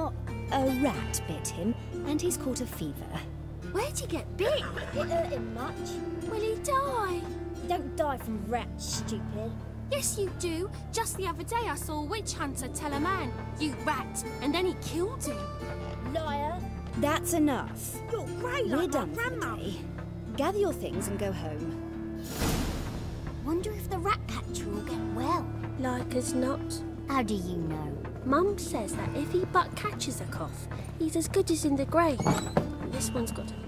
Well, a rat bit him, and he's caught a fever. Where'd he get bit? It hurt him much. Will he die? You don't die from rats, stupid. Yes, you do. Just the other day I saw a witch hunter tell a man, "You rat," and then he killed him. Liar. That's enough. You're great, We're done for the day. Gather your things and go home. Wonder if the rat catcher will get well. Like as not. How do you know? Mum says that if he but catches a cough, he's as good as in the grave. And this one's got a...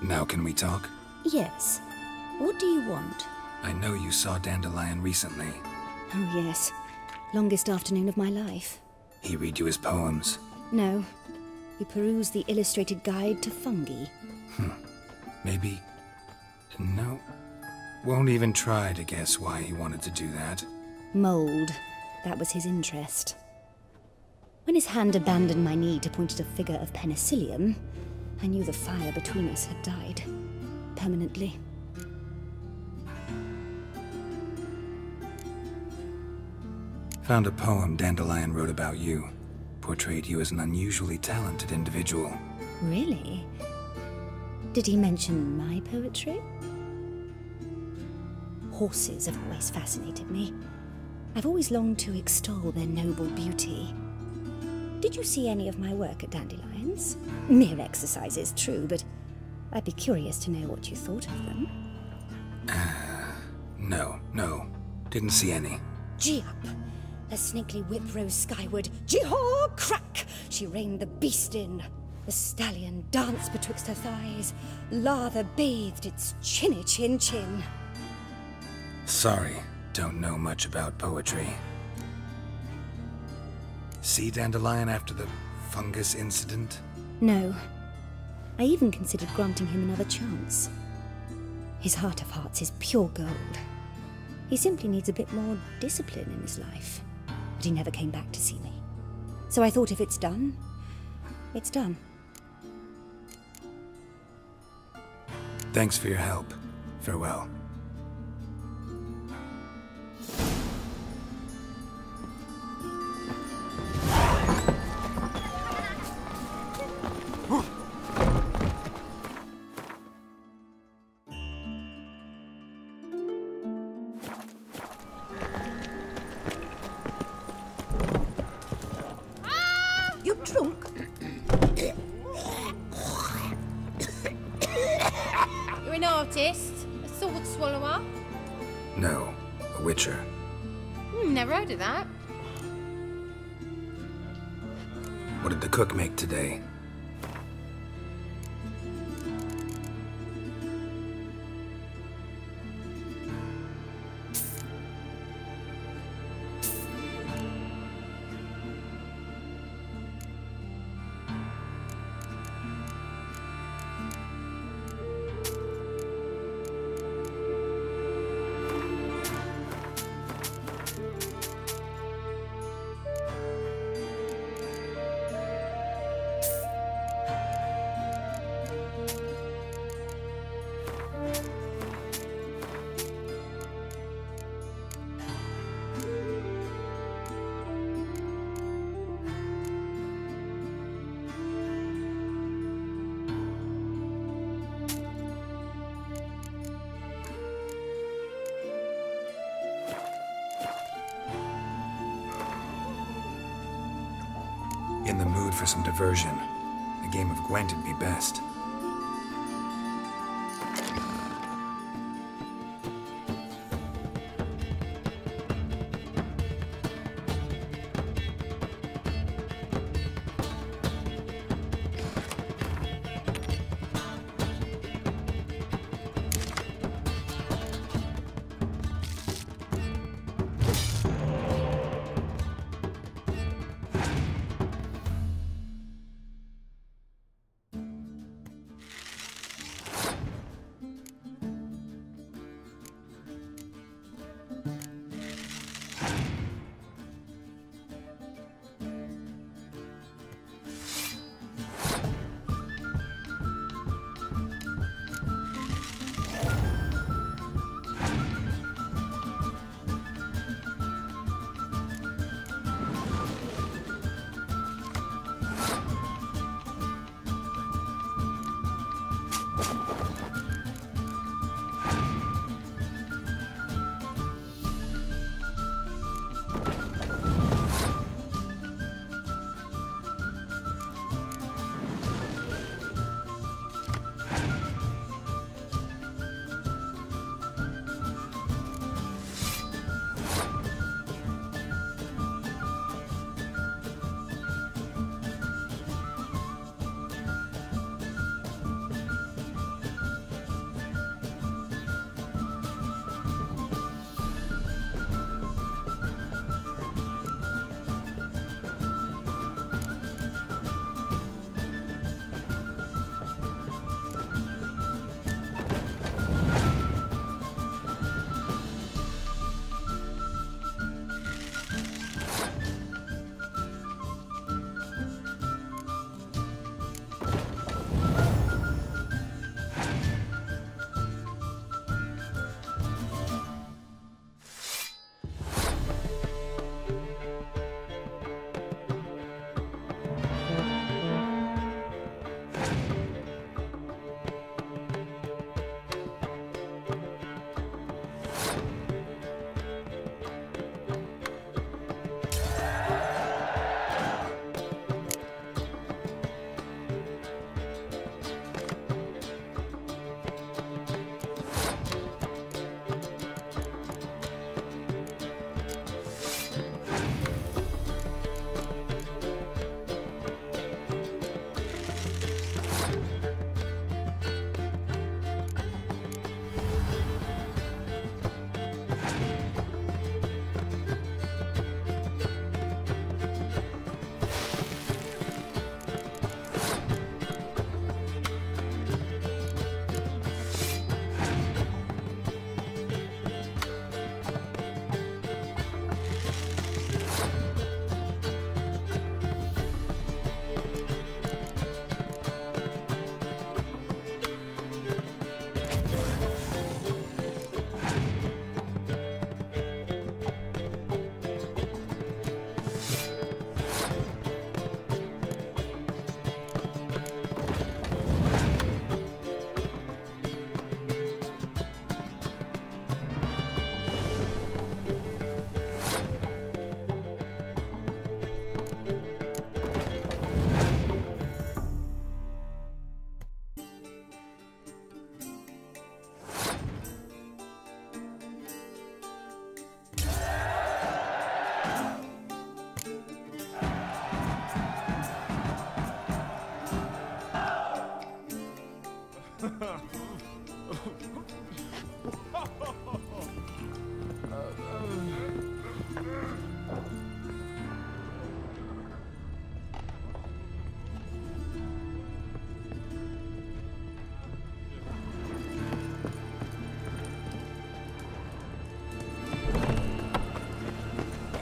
Now can we talk? Yes. What do you want? I know you saw Dandelion recently. Oh, yes. Longest afternoon of my life. He read you his poems? No. We perused the illustrated guide to fungi. Maybe... No. Won't even try to guess why he wanted to do that. Mold. That was his interest. When his hand abandoned my knee to point at a figure of penicillium, I knew the fire between us had died. Permanently. Found a poem Dandelion wrote about you. Portrayed you as an unusually talented individual. Really? Did he mention my poetry? Horses have always fascinated me. I've always longed to extol their noble beauty. Did you see any of my work at Dandelions? Mere exercises, true, but I'd be curious to know what you thought of them. No. Didn't see any. Gee up! A snakely whip rose skyward. Gee-haw! Crack! She reined the beast in. The stallion danced betwixt her thighs. Lather bathed its chinny chin. Sorry, don't know much about poetry. See Dandelion after the fungus incident? No. I even considered granting him another chance. His heart of hearts is pure gold. He simply needs a bit more discipline in his life. But he never came back to see me. So I thought if it's done, it's done. Thanks for your help. Farewell. You drunk? You're an artist? A sword swallower? No, a witcher. Never heard of that. What did the cook make today? in the mood for some diversion. A game of Gwent would be best.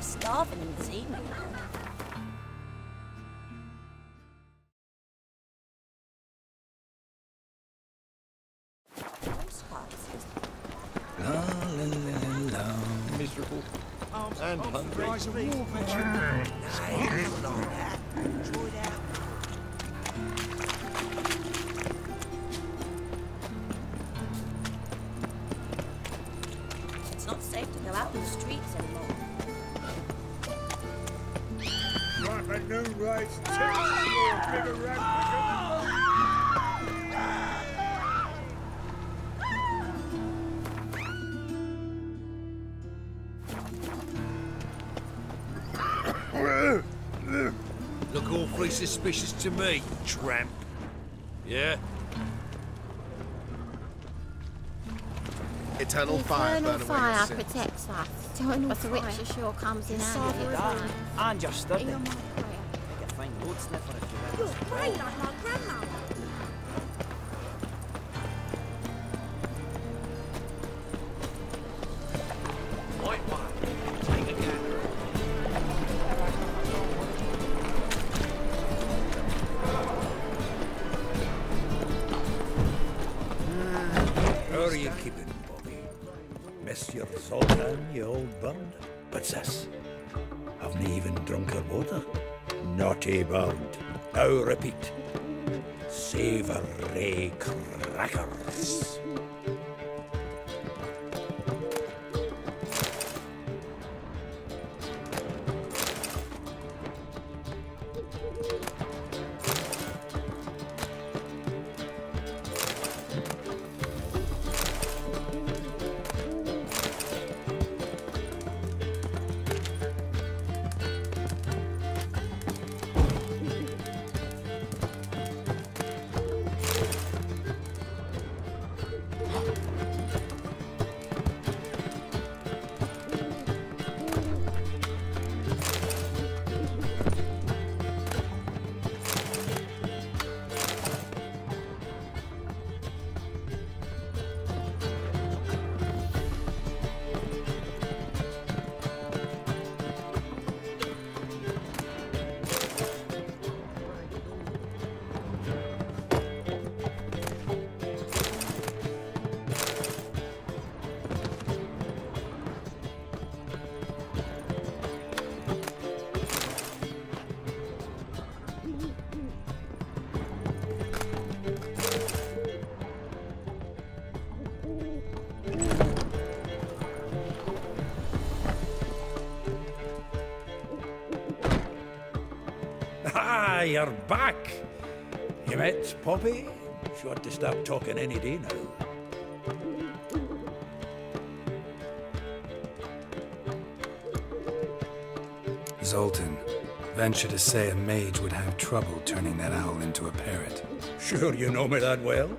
Starving this evening. La la la la. Miserable and hungry. It's not safe to go out in the streets anymore. Right, mate, no, right. Look awfully suspicious to me, tramp. Yeah? Eternal fire burn away your fire sins. protects us. Eternal But the fire. witcher sure comes in Sovereign. handy at times. And your study. Hear my prayer. You find load sniffer if you You're great like my grandma. White one. Take a gander. How are you keeping, Bobby? Miss your Zoltan, you old bird? What's this? Haven't you even drunk her water? Naughty bird. Now repeat. Savoury crackers. Ah, you're back. You met Poppy? She ought to start talking any day now. Zoltan, venture to say a mage would have trouble turning that owl into a parrot. Sure you know me that well?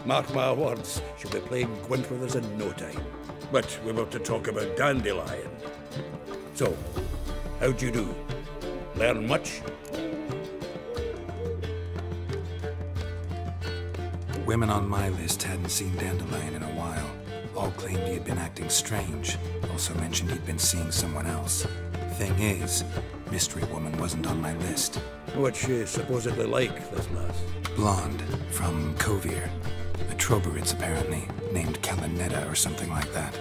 Mark my words, she'll be playing Gwent with us in no time. But we were to talk about Dandelion. So, how'd you do? Learn much? Women on my list hadn't seen Dandelion in a while. All claimed he had been acting strange. Also mentioned he'd been seeing someone else. Thing is, Mystery Woman wasn't on my list. What's she supposedly like, this lass? Blonde, from Kovir. A Troberitz, apparently, named Kalanetta or something like that.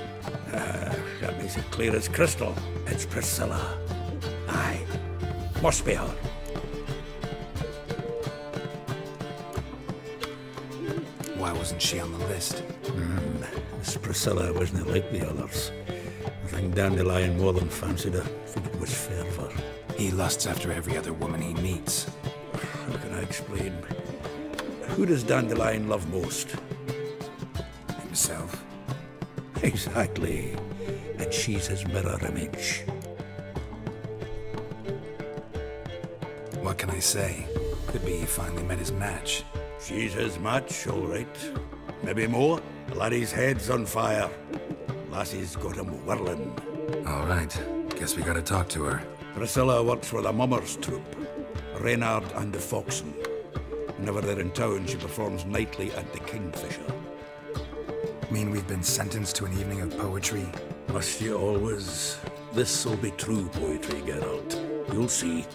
That makes it clear as crystal. It's Priscilla. Aye. Must be her. Why wasn't she on the list? This Priscilla wasn't like the others. I think Dandelion more than fancied her. I think it was fervour. He lusts after every other woman he meets. How can I explain? Who does Dandelion love most? Himself. Exactly. And she's his mirror image. What can I say? Could be he finally met his match. She's his match, all right. Maybe more. The laddie's head's on fire. Lassie's got him whirling. All right. Guess we gotta talk to her. Priscilla works for the Mummers troupe. Reynard and the Foxen. Whenever they're in town, she performs nightly at the Kingfisher. Mean we've been sentenced to an evening of poetry? Must you always? This'll be true poetry, Geralt. You'll see.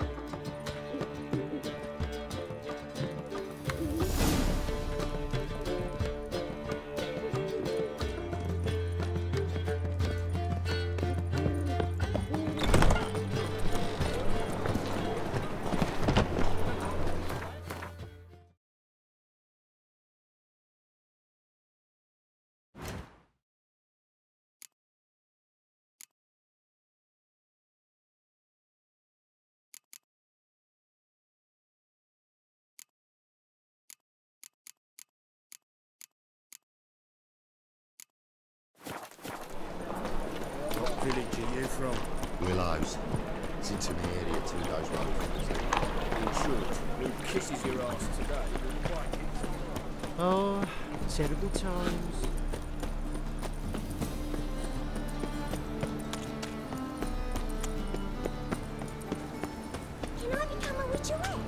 from? Willows. It's into the area 2 days road from us. In short, who kisses your ass today will quite it. Oh, terrible times. Can I become a witcherette?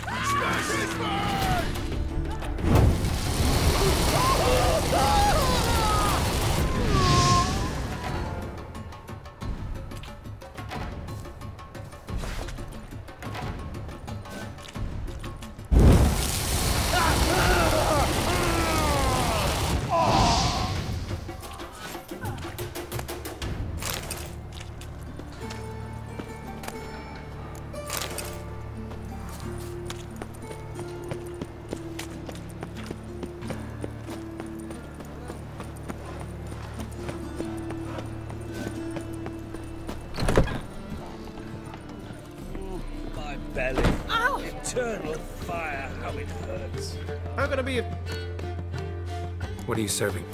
Please, please, please. My belly. Ow! Eternal fire, how it hurts. How can I be a... What are you serving?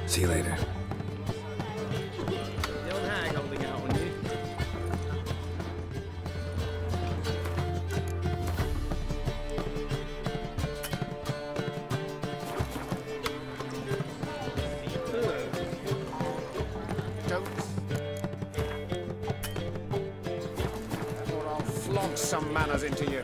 See you later. The old hag holding out on you. Don't. Or I'll flog some manners into you.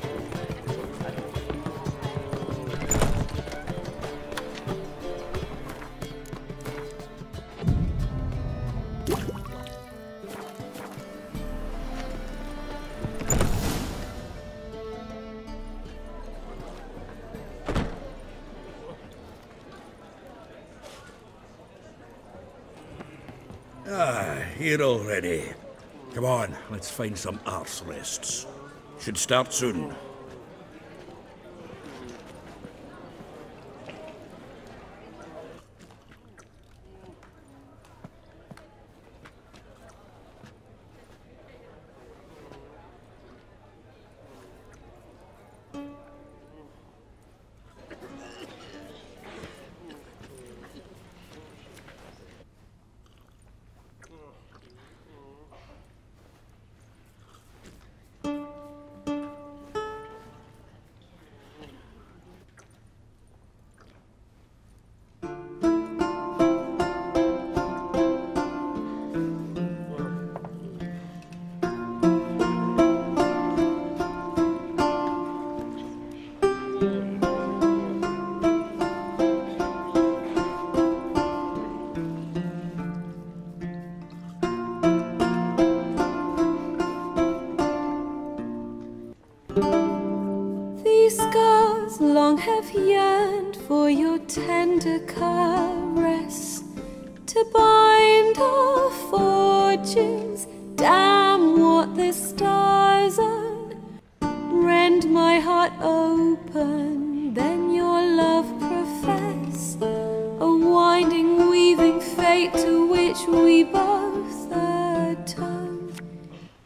Here already. Come on, let's find some arse rests. Should start soon. These scars long have yearned for your tender caress, to bind our fortunes. Damn what the stars are. Rend my heart open, then your love profess, a winding, weaving fate to which we both atone.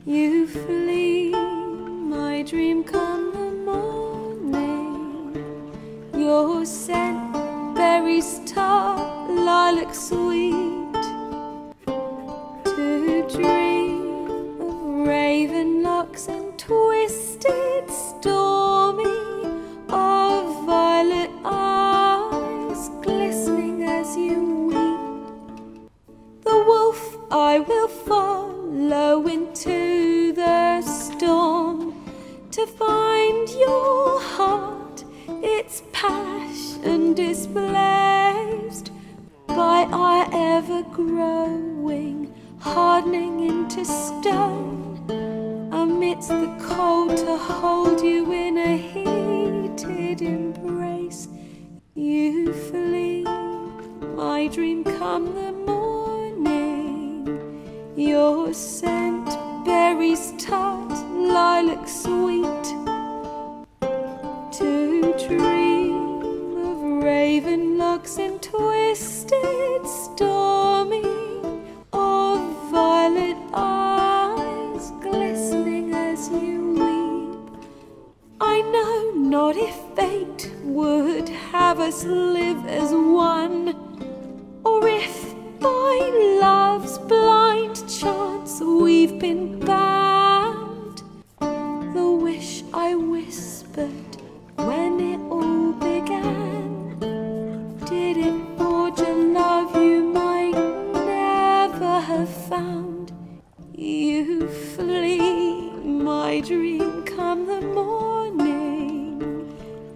You flee, my dream come the morning. Your scent, berries tart, lilac sweet. To dream of raven locks and twisted, stormy, of violet eyes glistening as you weep. The wolf I will follow into the storm, to find your heart, its passion displaced by our ever-growing, hardening into stone, amidst the cold to hold you in a heated embrace. You flee, my dream come the morning, your scent, berries tart, lilac sweet. To dream of raven locks and twisted, stormy, of violet eyes glistening as you weep. I know not if fate would have us live as one, or if by love's blind chance we've been bound. The wish I whispered when it all began, did it forge a love you might never have found? You flee, my dream, come the morning.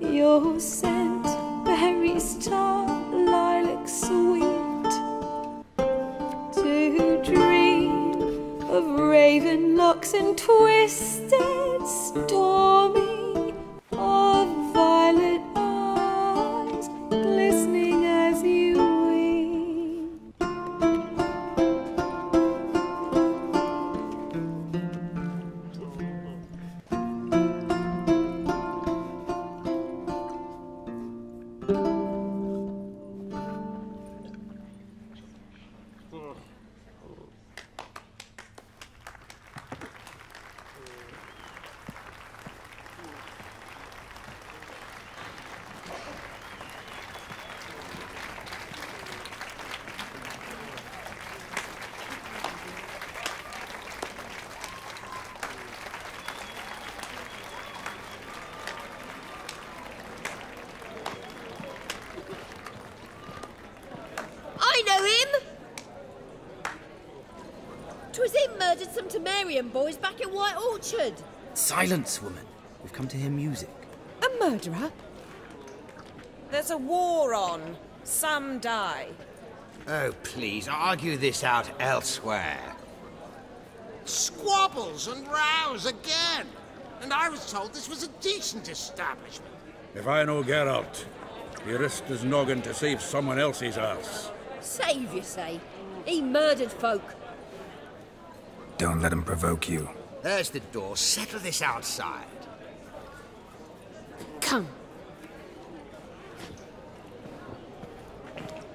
Your scent, berry star, lilac sweet. To dream of raven locks and twisted, stormy, of violet eyes glistening as you weep. I know him! 'Twas him murdered some Temerian boys back in White Orchard. Silence, woman. We've come to hear music. A murderer? There's a war on. Some die. Oh, please, argue this out elsewhere. Squabbles and rows again. And I was told this was a decent establishment. If I know Geralt, he risked his noggin to save someone else's arse. Save, you say? He murdered folk. Don't let him provoke you. There's the door. Settle this outside. Come.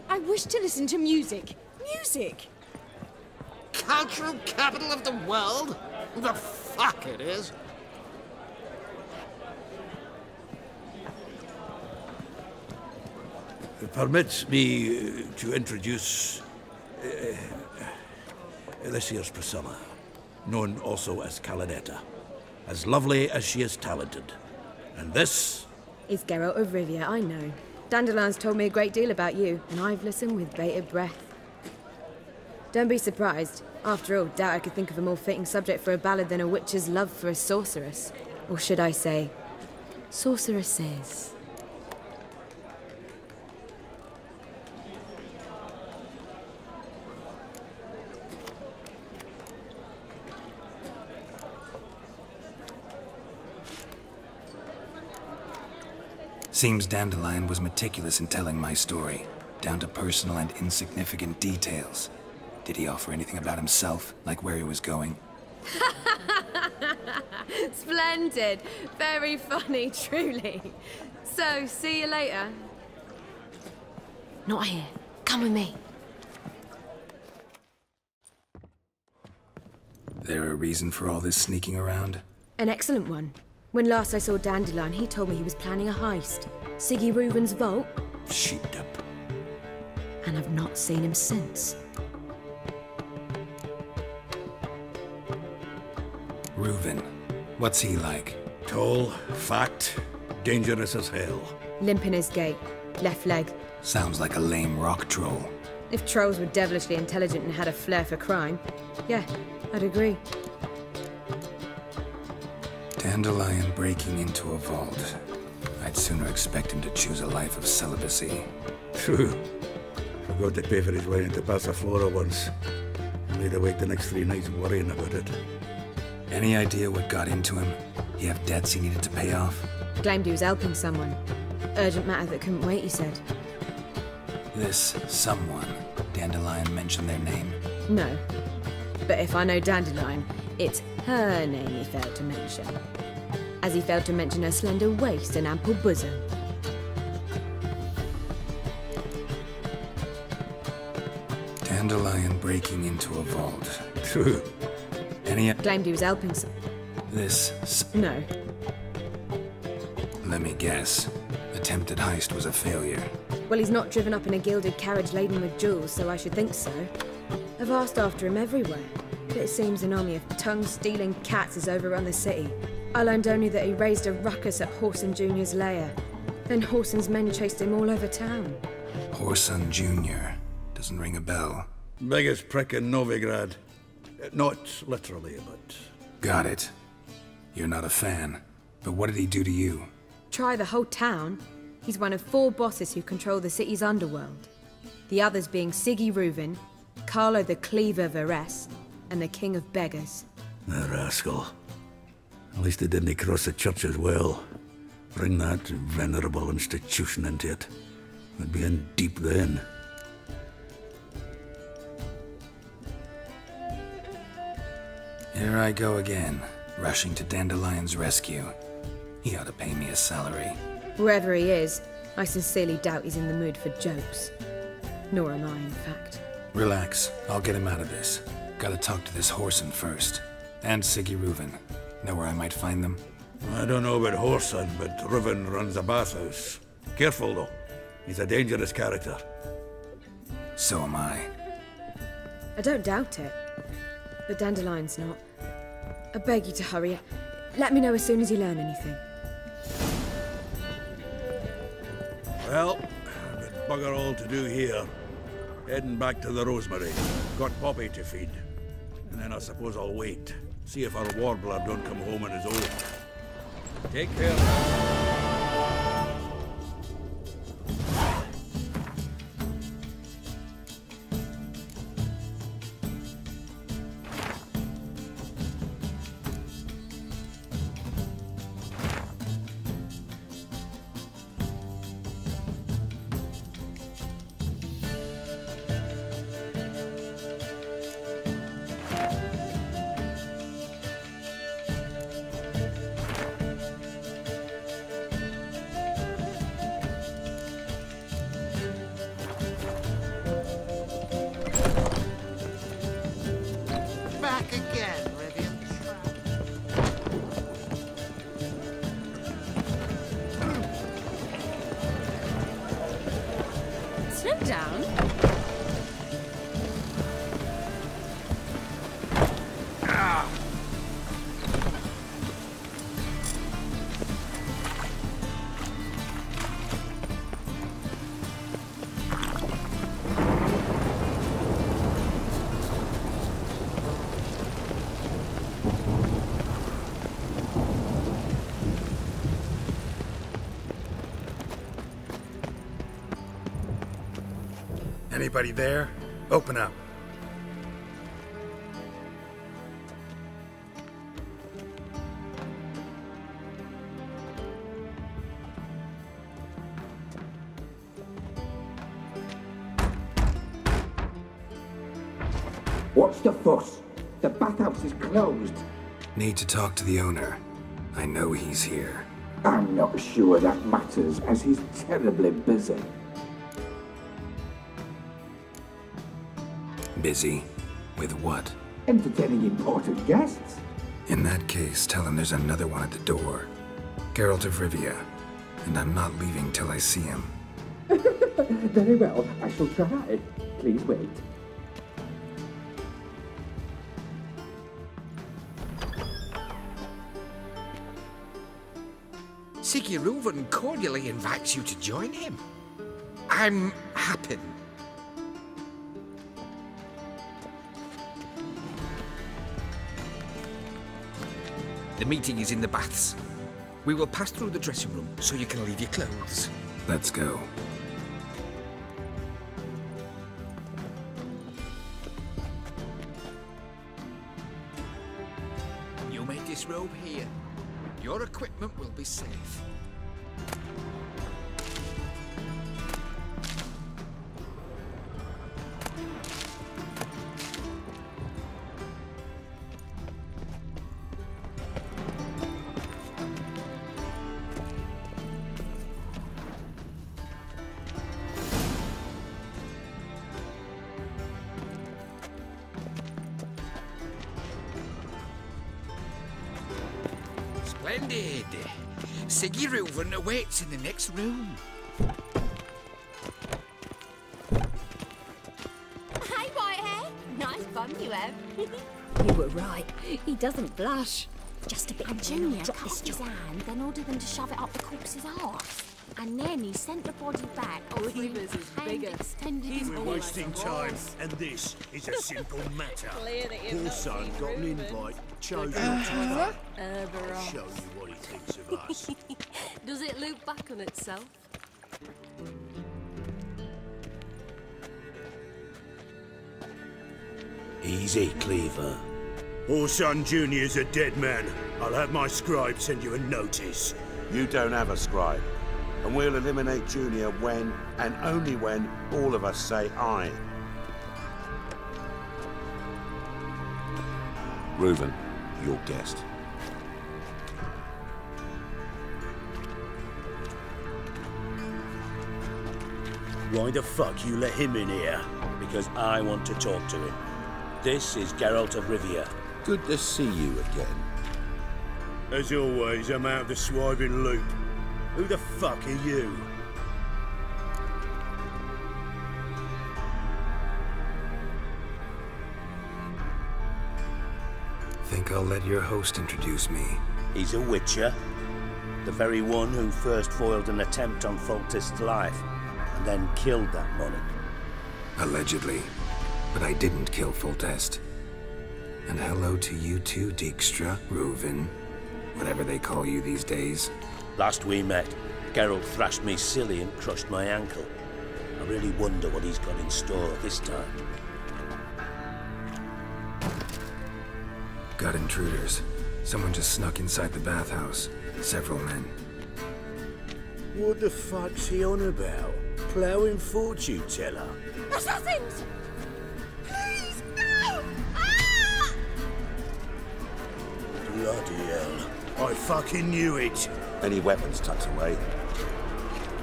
I wish to listen to music. Music! Cultural capital of the world? The fuck it is. Permits me to introduce this here's Priscilla, known also as Calinetta, as lovely as she is talented. And this is Geralt of Rivia, I know. Dandelion's told me a great deal about you, and I've listened with bated breath. Don't be surprised. After all, doubt I could think of a more fitting subject for a ballad than a witch's love for a sorceress. Or should I say, sorceresses. Seems Dandelion was meticulous in telling my story, down to personal and insignificant details. Did he offer anything about himself, like where he was going? Splendid. Very funny, truly. So, see you later. Not here. Come with me. There a reason for all this sneaking around? An excellent one. When last I saw Dandelion, he told me he was planning a heist. Siggy Reuben's vault. Sheeped up. And I've not seen him since. Reuben. What's he like? Tall, fat, dangerous as hell. Limp in his gait. Left leg. Sounds like a lame rock troll. If trolls were devilishly intelligent and had a flair for crime, yeah, I'd agree. Dandelion breaking into a vault. I'd sooner expect him to choose a life of celibacy. True. Forgot to pay for his way into Passaflora once. Made her wait the next 3 nights worrying about it. Any idea what got into him? He have debts he needed to pay off? Claimed he was helping someone. Urgent matter that couldn't wait, he said. This someone, Dandelion mentioned their name? No. But if I know Dandelion, it's her name he failed to mention. As he failed to mention her slender waist and ample bosom. Dandelion breaking into a vault. True. Any... Claimed he was helping some. This... No. Let me guess. Attempted heist was a failure. Well, he's not driven up in a gilded carriage laden with jewels, so I should think so. I've asked after him everywhere, but it seems an army of tongue-stealing cats has overrun the city. I learned only that he raised a ruckus at Whoreson Jr.'s lair. Then Whoreson's men chased him all over town. Whoreson Jr. Doesn't ring a bell. Biggest prick in Novigrad. Not literally, but... Got it. You're not a fan. But what did he do to you? Try the whole town. He's one of 4 bosses who control the city's underworld. The others being Siggy Reuven, Carlo the Cleaver Varese, and the King of Beggars. The rascal. At least he didn't cross the church as well. Bring that venerable institution into it. We'd be in deep then. Here I go again, rushing to Dandelion's rescue. He ought to pay me a salary. Wherever he is, I sincerely doubt he's in the mood for jokes. Nor am I, in fact. Relax. I'll get him out of this. Gotta talk to this Whoreson first. And Siggy Reuven. Know where I might find them? I don't know about Whoreson, but Reuven runs a bathhouse. Careful, though. He's a dangerous character. So am I. I don't doubt it. But Dandelion's not. I beg you to hurry. Let me know as soon as you learn anything. Well, I've got bugger all to do here. Heading back to the Rosemary. Got Poppy to feed. And then I suppose I'll wait. See if our warbler don't come home on his own. Take care. Anybody there? Open up. What's the fuss? The bathhouse is closed. Need to talk to the owner. I know he's here. I'm not sure that matters, as he's terribly busy. Busy? With what? Entertaining important guests. In that case, tell him there's another one at the door. Geralt of Rivia. And I'm not leaving till I see him. Very well, I shall try. Please wait. Siggy Reuven cordially invites you to join him. I'm happy. The meeting is in the baths. We will pass through the dressing room so you can leave your clothes. Let's go. You may disrobe here. Your equipment will be safe. Splendid. Siggy Reuven awaits in the next room. Hey, Whitehair. Nice bum you have. You were right. He doesn't blush. Just a bit. And Junior cut off his hand, then ordered them to shove it up the corpse's arse. And then he sent the body back. Reeves is bigger. We're wasting time, and this is a simple matter. Poor son got an invite, chose not to come. I'll show you what he thinks of us. Does it loop back on itself? Easy, Cleaver. Orson Jr.'s a dead man. I'll have my scribe send you a notice. You don't have a scribe. And we'll eliminate Junior when, and only when, all of us say aye. Reuven, your guest. Why the fuck you let him in here? Because I want to talk to him. This is Geralt of Rivia. Good to see you again. As always, I'm out of the swiving loop. Who the fuck are you? Think I'll let your host introduce me. He's a witcher. The very one who first foiled an attempt on Foltest's life, and then killed that monarch. Allegedly. But I didn't kill Foltest. And hello to you too, Dijkstra, Reuven, whatever they call you these days. Last we met, Geralt thrashed me silly and crushed my ankle. I really wonder what he's got in store this time. Got intruders. Someone just snuck inside the bathhouse. Several men. What the fuck's he on about? Ploughing fortune teller? Assassins! Please, no! Ah! Bloody hell. I fucking knew it. Any weapons tucked away?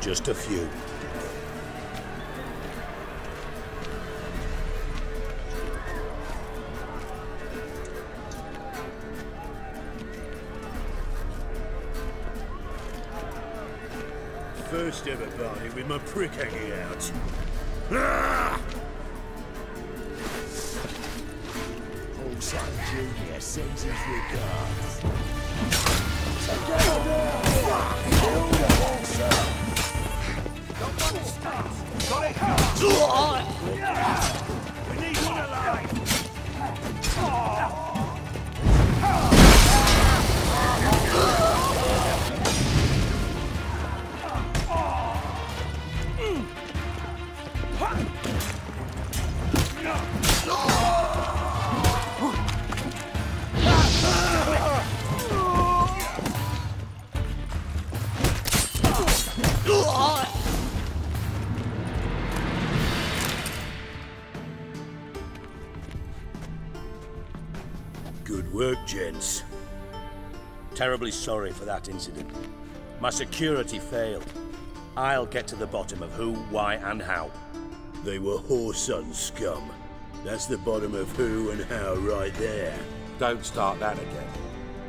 Just a few. First ever party with my prick hanging out. Ah! Orson Jr. sends his regards. We need one alive! Good work, gents. Terribly sorry for that incident. My security failed. I'll get to the bottom of who, why, and how. They were whoreson scum. That's the bottom of who and how right there. Don't start that again.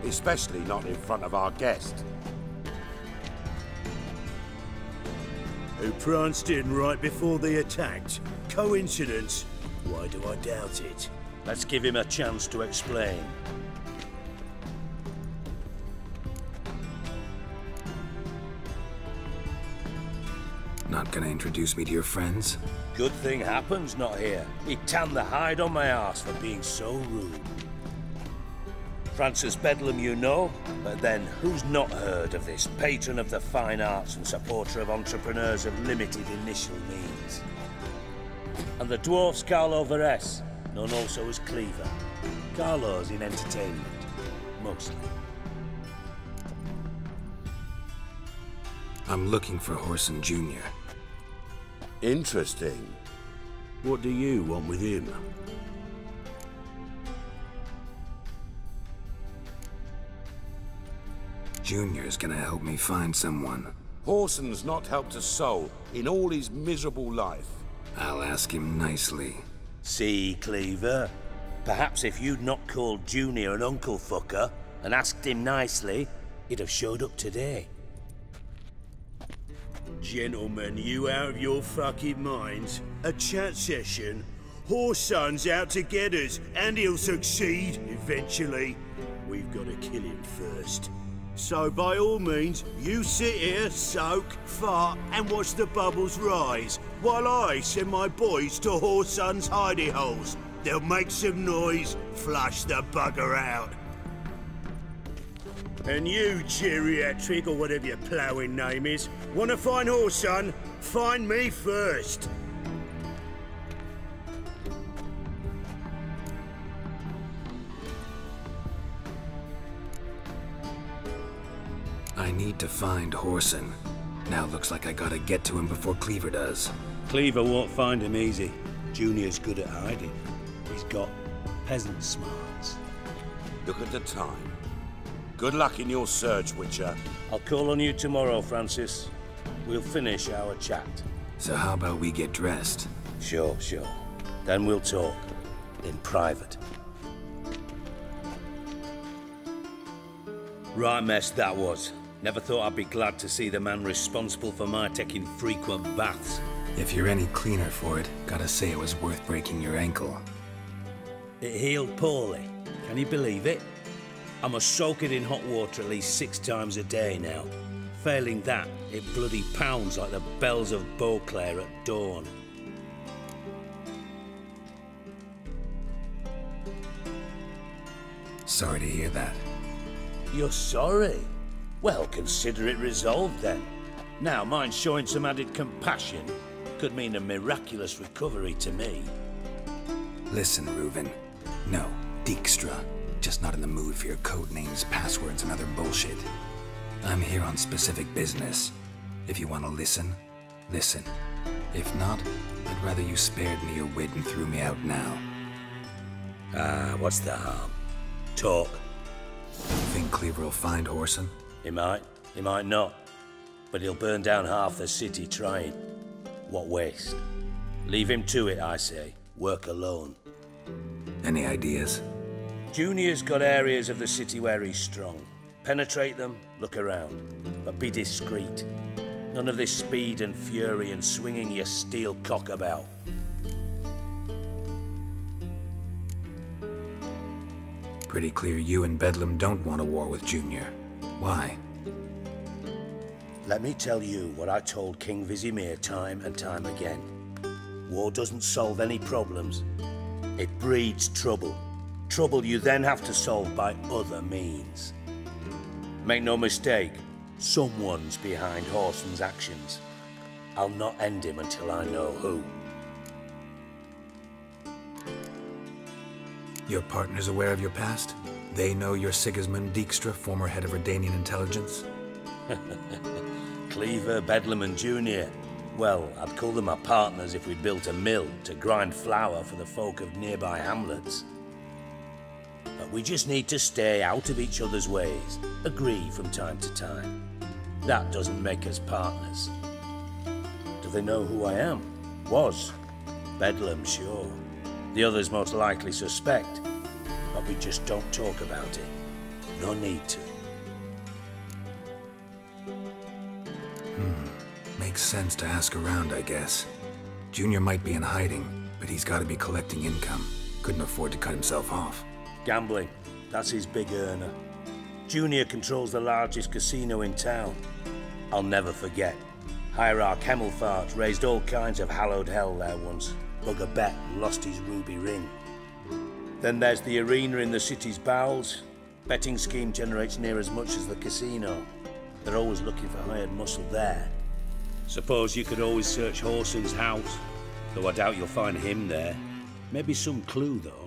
Especially not in front of our guest. Who pranced in right before they attacked. Coincidence? Why do I doubt it? Let's give him a chance to explain. Not gonna introduce me to your friends? Good thing happens not here. He tanned the hide on my arse for being so rude. Francis Bedlam you know, but then who's not heard of this patron of the fine arts and supporter of entrepreneurs of limited initial means? And the dwarf's Carlo Veres, known also as Cleaver. Carlo's in entertainment, mostly. I'm looking for Orson Jr. Interesting. What do you want with him? Junior's gonna help me find someone. Orson's not helped a soul in all his miserable life. I'll ask him nicely. See, Cleaver? Perhaps if you'd not called Junior an uncle fucker and asked him nicely, he'd have showed up today. Gentlemen, you out of your fucking minds? A chat session? Whoreson's out to get us, and he'll succeed eventually. We've got to kill him first. So by all means, you sit here, soak, fart, and watch the bubbles rise, while I send my boys to Whoreson's hidey holes. They'll make some noise, flush the bugger out. And you, geriatric, or whatever your ploughing name is, want to find Whoreson? Find me first. I need to find Whoreson. Now looks like I gotta get to him before Cleaver does. Cleaver won't find him easy. Junior's good at hiding. He's got peasant smarts. Look at the time. Good luck in your search, Witcher. I'll call on you tomorrow, Francis. We'll finish our chat. So how about we get dressed? Sure. Then we'll talk. In private. Right mess that was. Never thought I'd be glad to see the man responsible for my taking frequent baths. If you're any cleaner for it, gotta say it was worth breaking your ankle. It healed poorly. Can you believe it? I must soak it in hot water at least 6 times a day now. Failing that, it bloody pounds like the bells of Beauclair at dawn. Sorry to hear that. You're sorry? Well, consider it resolved then. Now, mind showing some added compassion could mean a miraculous recovery to me. Listen, Reuven. No, Dijkstra. Just not in the mood for your code names, passwords, and other bullshit. I'm here on specific business. If you want to listen, listen. If not, I'd rather you spared me your wit and threw me out now. What's the harm? Talk. You think Cleaver will find Whoreson? He might not. But he'll burn down half the city trying. What waste? Leave him to it, I say. Work alone. Any ideas? Junior's got areas of the city where he's strong. Penetrate them, look around. But be discreet. None of this speed and fury and swinging your steel cock about. Pretty clear you and Bedlam don't want a war with Junior. Why? Let me tell you what I told King Vizimir time and time again. War doesn't solve any problems. It breeds trouble. Trouble you then have to solve by other means. Make no mistake, someone's behind Whoreson's actions. I'll not end him until I know who. Your partner's aware of your past? They know you're Sigismund Dijkstra, former head of Redanian intelligence? Cleaver, Bedlam and Junior. Well, I'd call them my partners if we built a mill to grind flour for the folk of nearby hamlets. But we just need to stay out of each other's ways, agree from time to time. That doesn't make us partners. Do they know who I am? Was. Bedlam, sure. The others most likely suspect, but we just don't talk about it. No need to. Makes sense to ask around, I guess. Junior might be in hiding, but he's got to be collecting income. Couldn't afford to cut himself off. Gambling. That's his big earner. Junior controls the largest casino in town. I'll never forget. Hierarch Hemmelfart raised all kinds of hallowed hell there once. Bug a bet and lost his ruby ring. Then there's the arena in the city's bowels. Betting scheme generates near as much as the casino. They're always looking for hired muscle there. Suppose you could always search Whoreson's house, though I doubt you'll find him there. Maybe some clue, though.